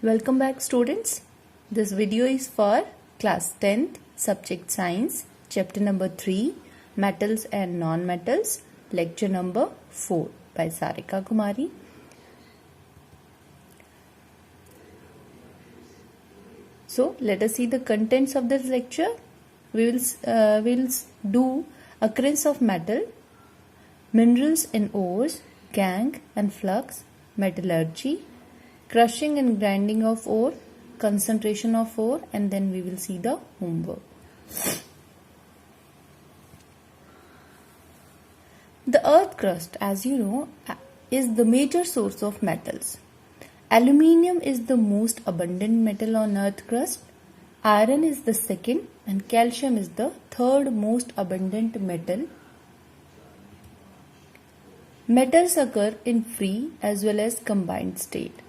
Welcome back students. This video is for class 10th subject science chapter number 3 metals and non-metals lecture number 4 by Sarika Kumari. So let us see the contents of this lecture. We will do occurrence of metal, minerals and ores, gangue and flux, metallurgy, crushing and grinding of ore, concentration of ore, and then we will see the homework. The earth crust, as you know, is the major source of metals. Aluminium is the most abundant metal on earth crust. Iron is the second and calcium is the third most abundant metal. Metals occur in free as well as combined state.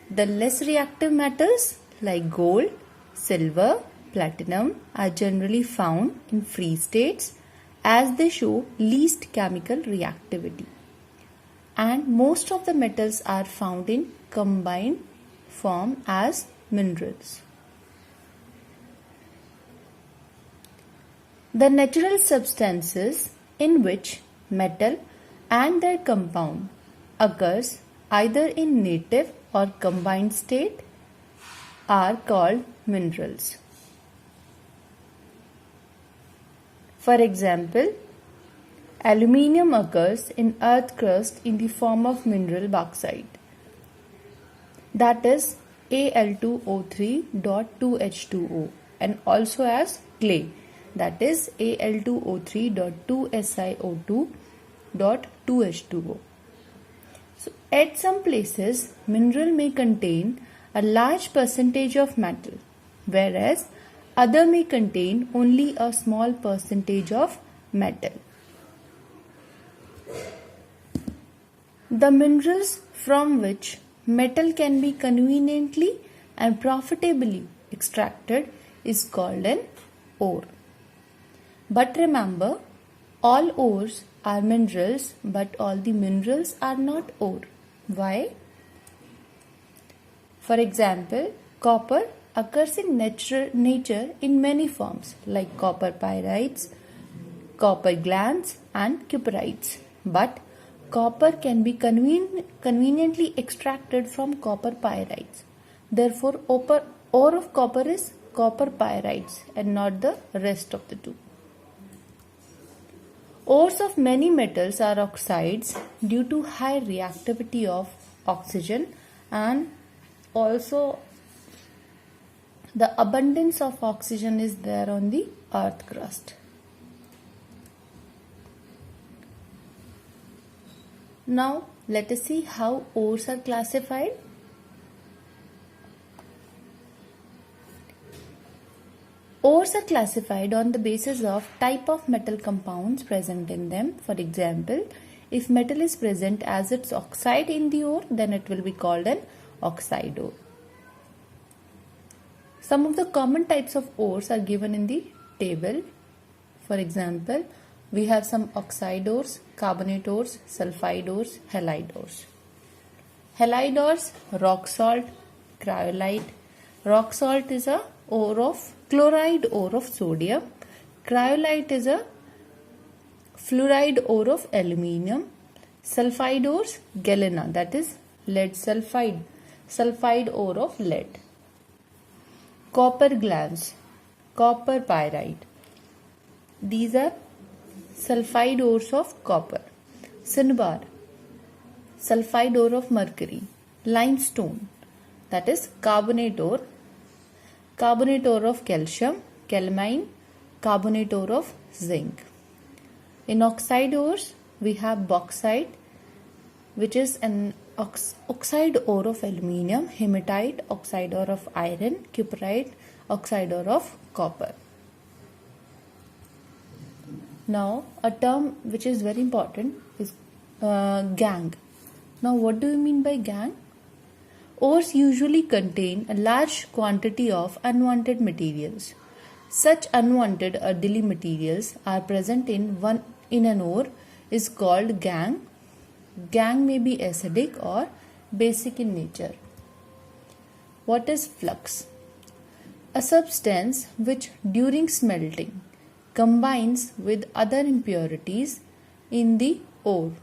The less reactive metals like gold, silver, platinum are generally found in free states as they show least chemical reactivity. And most of the metals are found in combined form as minerals. The natural substances in which metal and their compound occurs either in native or combined state are called minerals. For example, aluminium occurs in earth crust in the form of mineral bauxite, that is Al2O3.2H2O, and also as clay, that is Al2O3.2SiO2.2H2O. So, at some places, mineral may contain a large percentage of metal, whereas other may contain only a small percentage of metal. The minerals from which metal can be conveniently and profitably extracted is called an ore. But remember, all ores are minerals, but all the minerals are not ore. Why? For example, copper occurs in nature in many forms like copper pyrites, copper glands and cuprites. But copper can be conveniently extracted from copper pyrites. Therefore, ore of copper is copper pyrites and not the rest of the two. Ores of many metals are oxides due to high reactivity of oxygen and also the abundance of oxygen is there on the earth crust. Now let us see how ores are classified. Ores are classified on the basis of type of metal compounds present in them. For example, if metal is present as its oxide in the ore, then it will be called an oxide ore. Some of the common types of ores are given in the table. For example, we have some oxide ores, carbonate ores, sulfide ores, halide ores. Halide ores, rock salt, cryolite. Rock salt is a chloride ore of sodium. Cryolite is a fluoride ore of aluminium. Sulfide ores, galena, that is lead sulfide, sulfide ore of lead. Copper glands, copper pyrite. These are sulfide ores of copper. Cinnabar, sulfide ore of mercury. Limestone, that is carbonate ore of calcium. Calamine, carbonate ore of zinc. In oxide ores, we have bauxite, which is an oxide ore of aluminium. Hematite, oxide ore of iron. Cuprite, oxide ore of copper. Now, a term which is very important is gangue. Now, what do you mean by gangue? Ores usually contain a large quantity of unwanted materials. Such unwanted or dilly materials are present in an ore is called gangue. Gangue may be acidic or basic in nature. What is flux? A substance which during smelting combines with other impurities in the ore.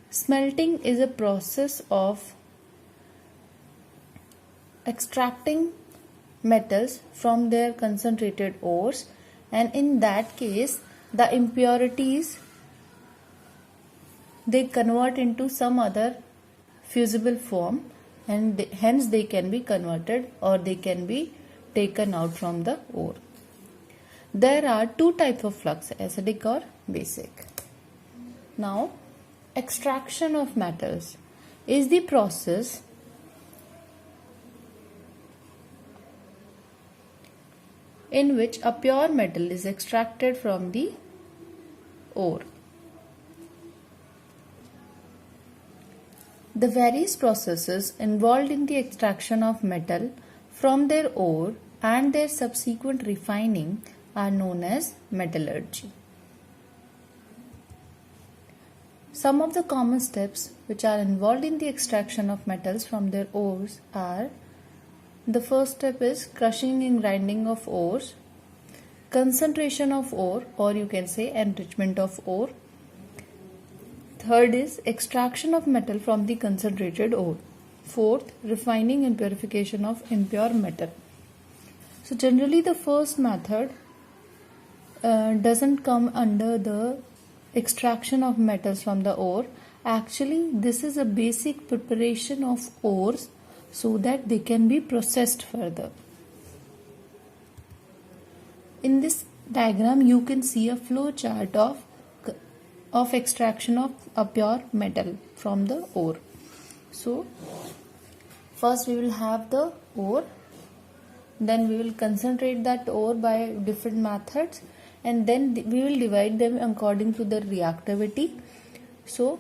Smelting is a process of extracting metals from their concentrated ores, and in that case the impurities they convert into some other fusible form, and hence they can be converted or they can be taken out from the ore. There are two types of flux, acidic or basic. Now, extraction of metals is the process in which a pure metal is extracted from the ore. The various processes involved in the extraction of metal from their ore and their subsequent refining are known as metallurgy. Some of the common steps which are involved in the extraction of metals from their ores are: the first step is crushing and grinding of ores, concentration of ore, or you can say enrichment of ore. Third is extraction of metal from the concentrated ore. Fourth, refining and purification of impure metal. So generally the first method doesn't come under the extraction of metals from the ore. Actually, this is a basic preparation of ores so that they can be processed further. In this diagram, you can see a flow chart of extraction of a pure metal from the ore. So, first we will have the ore, then we will concentrate that ore by different methods, and then we will divide them according to the reactivity. So,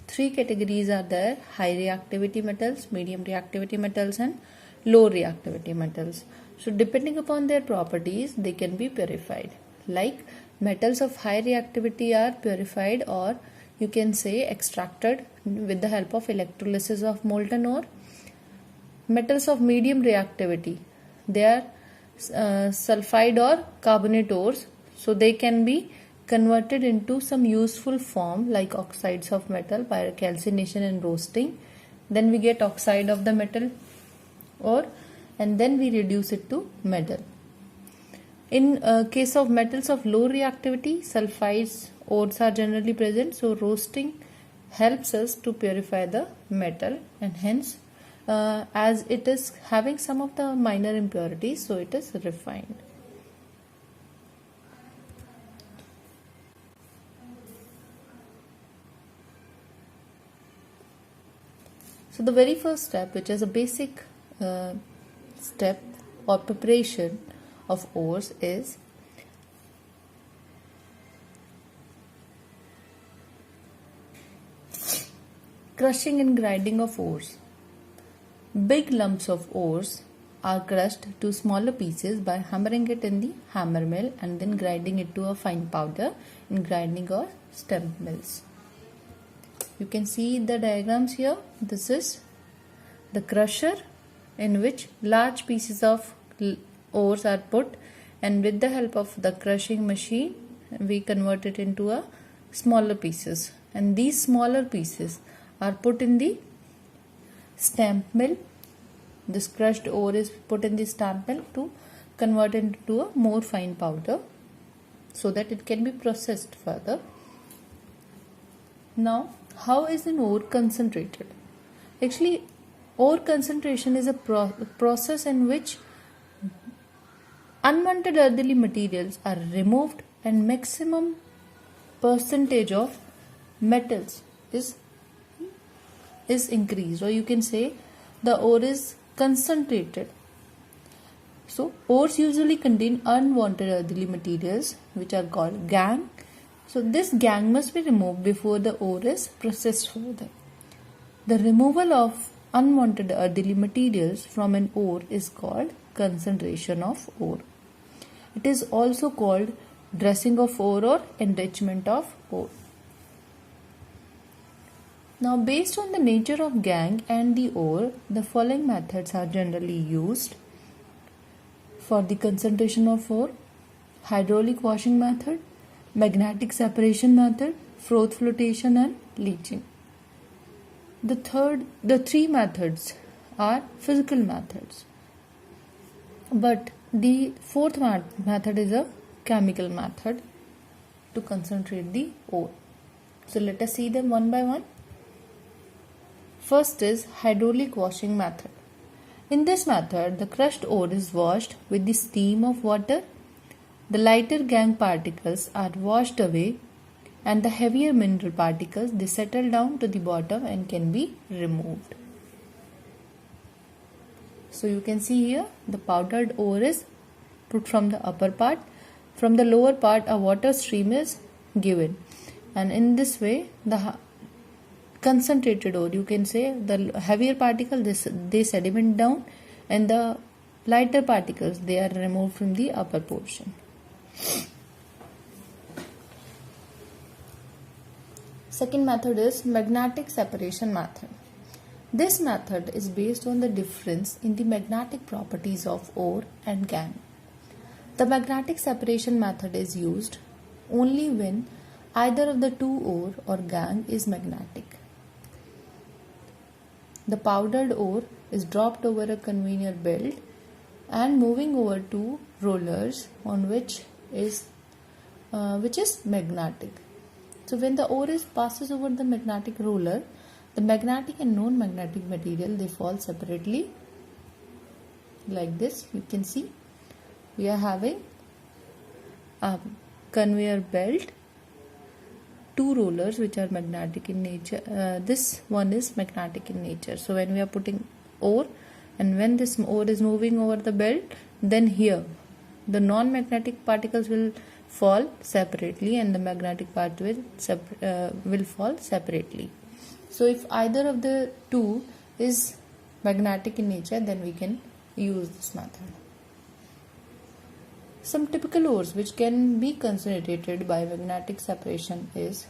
three categories are there: high reactivity metals, medium reactivity metals, and low reactivity metals. So depending upon their properties, they can be purified. Like metals of high reactivity are purified, or you can say extracted with the help of electrolysis of molten ore. Metals of medium reactivity, they are sulfide or carbonate ores, so they can be converted into some useful form like oxides of metal by calcination and roasting. Then we get oxide of the metal ore, and then we reduce it to metal. In case of metals of low reactivity, sulfides ores are generally present, so roasting helps us to purify the metal, and hence as it is having some of the minor impurities, so it is refined. So the very first step, which is a basic step or preparation of ores, is crushing and grinding of ores. Big lumps of ores are crushed to smaller pieces by hammering it in the hammer mill and then grinding it to a fine powder in grinding or stamp mills. You can see the diagrams here. This is the crusher in which large pieces of ores are put, and with the help of the crushing machine we convert it into a smaller pieces, and these smaller pieces are put in the stamp mill. This crushed ore is put in the stamp mill to convert it into a more fine powder so that it can be processed further. Now, how is an ore concentrated? Actually, ore concentration is a process in which unwanted earthy materials are removed and maximum percentage of metals is increased, or you can say the ore is concentrated. So ores usually contain unwanted earthy materials which are called gangue. So this gangue must be removed before the ore is processed further. The removal of unwanted earthy materials from an ore is called concentration of ore. It is also called dressing of ore or enrichment of ore. Now, based on the nature of gangue and the ore, the following methods are generally used for the concentration of ore: hydraulic washing method, magnetic separation method, froth flotation, and leaching. The three methods are physical methods, but the fourth method is a chemical method to concentrate the ore. So let us see them one by one. First is hydraulic washing method. In this method, the crushed ore is washed with the steam of water. The lighter gangue particles are washed away, and the heavier mineral particles, they settle down to the bottom and can be removed. So you can see here the powdered ore is put from the upper part. From the lower part, a water stream is given, and in this way the concentrated ore, you can say, the heavier particles they sediment down, and the lighter particles, they are removed from the upper portion. Second method is magnetic separation method. This method is based on the difference in the magnetic properties of ore and gangue. The magnetic separation method is used only when either of the two ore or gangue is magnetic. The powdered ore is dropped over a conveyor belt and moving over to rollers on which is magnetic. So when the ore passes over the magnetic roller, the magnetic and non-magnetic material, they fall separately like this. You can see we are having a conveyor belt, two rollers which are magnetic in nature. This one is magnetic in nature. So when we are putting ore, and when this ore is moving over the belt, then here the non-magnetic particles will fall separately and the magnetic part will fall separately. So if either of the two is magnetic in nature, then we can use this method. Some typical ores which can be concentrated by magnetic separation is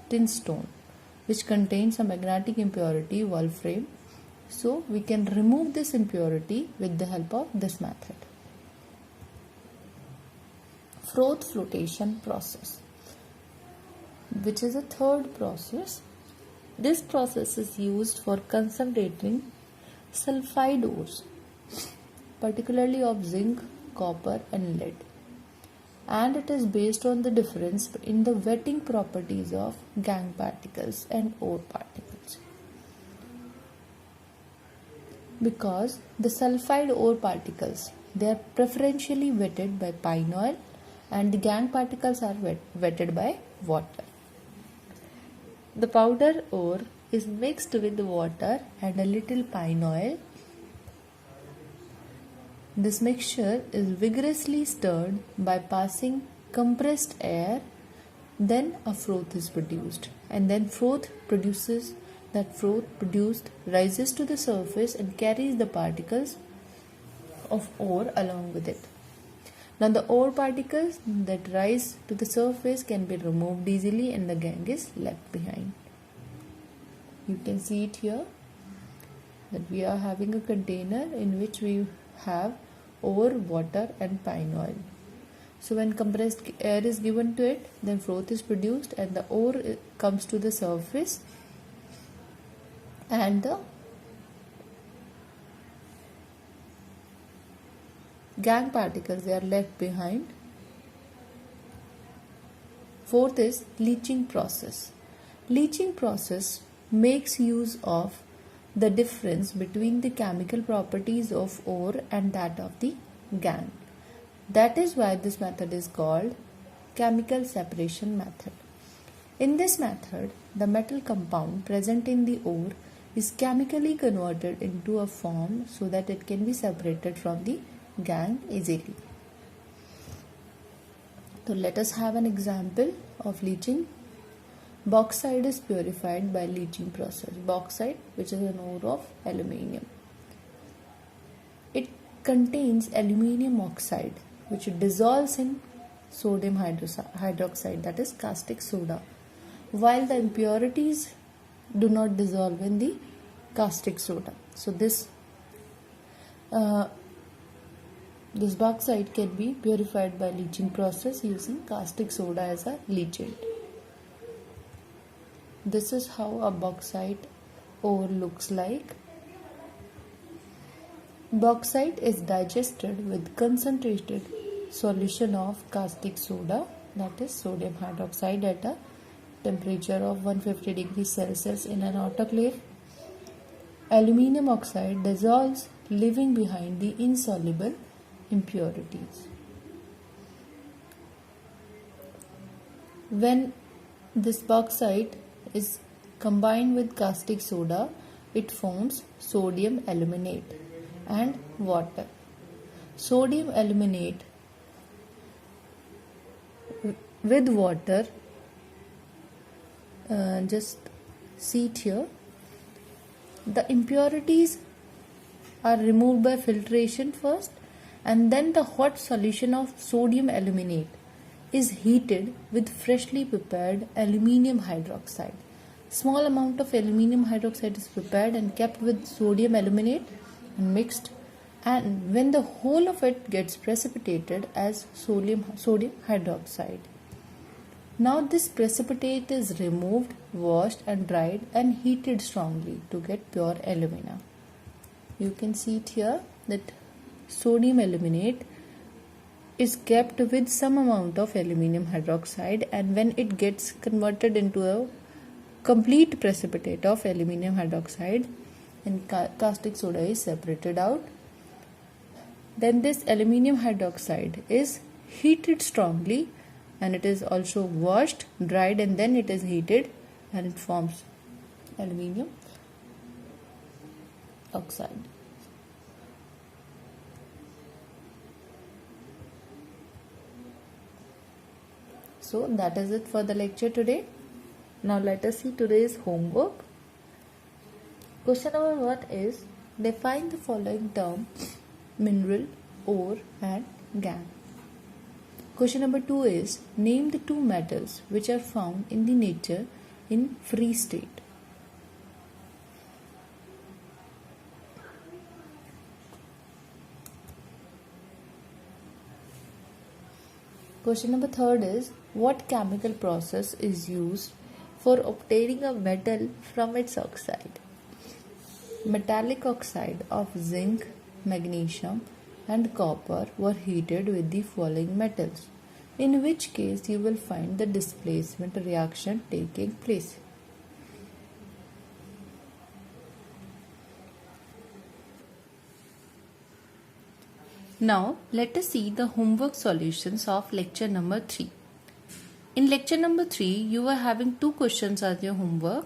tin stone, which contains a magnetic impurity, wolfram. So we can remove this impurity with the help of this method. Froth flotation process, which is a third process. This process is used for concentrating sulfide ores, particularly of zinc, copper and lead, and it is based on the difference in the wetting properties of gangue particles and ore particles. Because the sulfide ore particles, they are preferentially wetted by pine oil, and the gangue particles are wetted by water. The powder ore is mixed with water and a little pine oil. This mixture is vigorously stirred by passing compressed air. Then a froth is produced, and then froth produced rises to the surface and carries the particles of ore along with it. Now the ore particles that rise to the surface can be removed easily and the gangue is left behind. You can see it here that we are having a container in which we have ore, water and pine oil. So when compressed air is given to it, then froth is produced and the ore comes to the surface and the gangue particles, they are left behind. Fourth is leaching process. Leaching process makes use of the difference between the chemical properties of ore and that of the gangue. That is why this method is called chemical separation method. In this method, the metal compound present in the ore is chemically converted into a form so that it can be separated from the gangue easily. So let us have an example of leaching. Bauxite is purified by leaching process. Bauxite, which is an ore of aluminium. It contains aluminium oxide, which dissolves in sodium hydroxide, that is caustic soda. While the impurities do not dissolve in the caustic soda. So this bauxite can be purified by leaching process using caustic soda as a leachate. This is how a bauxite ore looks like. Bauxite is digested with concentrated solution of caustic soda, that is sodium hydroxide, at a temperature of 150 degrees Celsius in an autoclave. Aluminium oxide dissolves, leaving behind the insoluble impurities. When this bauxite is combined with caustic soda, it forms sodium aluminate and water. Sodium aluminate with water, just see it here, the impurities are removed by filtration first, and then the hot solution of sodium aluminate is heated with freshly prepared aluminium hydroxide. Small amount of aluminium hydroxide is prepared and kept with sodium aluminate and mixed, and when the whole of it gets precipitated as sodium hydroxide. Now this precipitate is removed, washed and dried and heated strongly to get pure alumina. You can see it here that sodium aluminate is kept with some amount of aluminium hydroxide, and when it gets converted into a complete precipitate of aluminium hydroxide and caustic soda is separated out, then this aluminium hydroxide is heated strongly, and it is also washed, dried and then it is heated and it forms aluminium oxide. So that is it for the lecture today. Now let us see today's homework. Question number 1 is, define the following term: mineral, ore and gangue. Question number 2 is, name the two metals which are found in the nature in free state. Question number 3 is, what chemical process is used for obtaining a metal from its oxide? Metallic oxide of zinc, magnesium and copper were heated with the following metals, in which case you will find the displacement reaction taking place. Now let us see the homework solutions of lecture number 3. In lecture number 3 you were having 2 questions as your homework.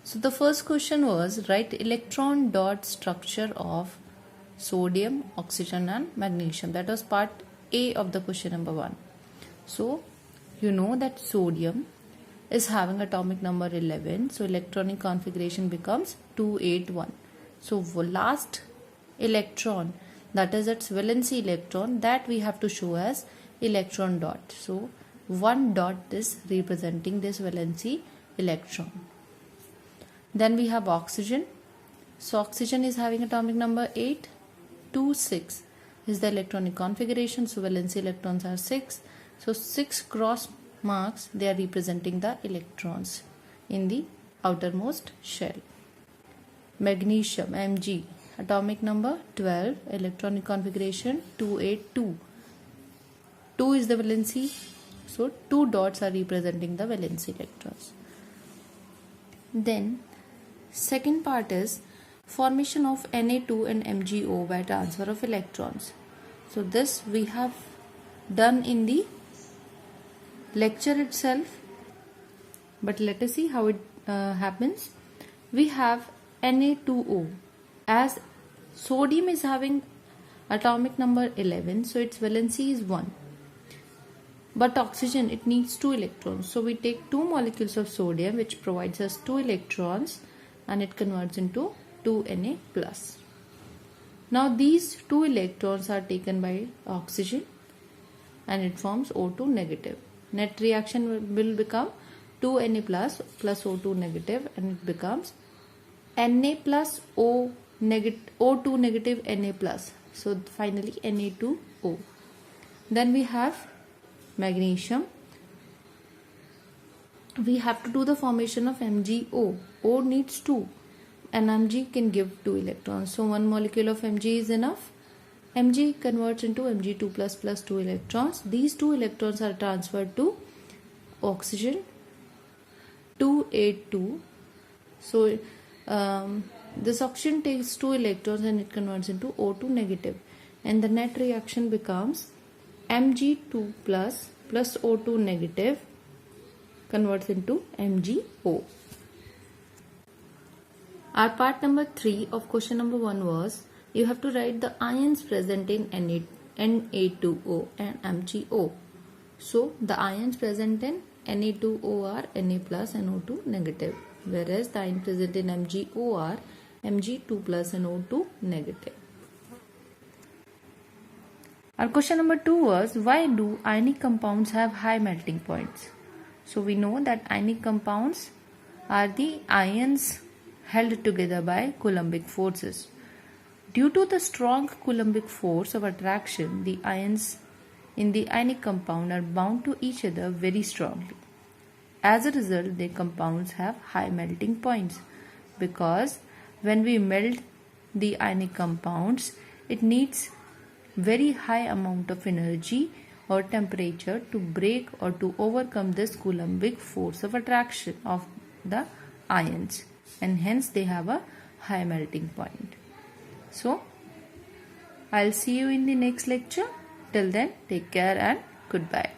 So the first question was, write electron dot structure of sodium, oxygen and magnesium. That was part A of the question number 1. So you know that sodium is having atomic number 11, so electronic configuration becomes 281. So last electron, that is its valency electron, that we have to show as electron dot. So one dot is representing this valency electron. Then we have oxygen. So oxygen is having atomic number 8. 2, 6 is the electronic configuration, so valency electrons are 6. So 6 cross marks, they are representing the electrons in the outermost shell. Magnesium, Mg, atomic number 12, electronic configuration 282. 2 is the valency, so 2 dots are representing the valency electrons. Then second part is formation of Na2 and MgO by transfer of electrons. So this we have done in the lecture itself, but let us see how it happens. We have Na2O, as sodium is having atomic number 11, so its valency is 1. But oxygen, it needs 2 electrons, so we take 2 molecules of sodium which provides us 2 electrons and it converts into 2Na+. Now these 2 electrons are taken by oxygen and it forms O2 negative. Net reaction will become 2Na plus O2 negative, and it becomes Na plus O2 negative Na plus. So finally Na2O. Then we have magnesium. We have to do the formation of MgO. O needs 2 and Mg can give 2 electrons. So one molecule of Mg is enough. Mg converts into Mg2 plus 2 electrons. These 2 electrons are transferred to oxygen 2A2. So this oxygen takes 2 electrons and it converts into O2 negative, and the net reaction becomes Mg2 plus O2 negative converts into MgO. Our part number 3 of question number 1 was you have to write the ions present in Na2O and MgO. So the ions present in Na2O are Na plus and O2 negative, whereas the ions present in MgO are Mg2 plus and O2 negative. Our question number 2 was, why do ionic compounds have high melting points? So we know that ionic compounds are the ions held together by Coulombic forces. Due to the strong Coulombic force of attraction, the ions in the ionic compound are bound to each other very strongly. As a result, the compounds have high melting points, because when we melt the ionic compounds, it needs very high amount of energy or temperature to break or to overcome this Coulombic force of attraction of the ions, and hence they have a high melting point. So I'll see you in the next lecture. Till then, take care and goodbye.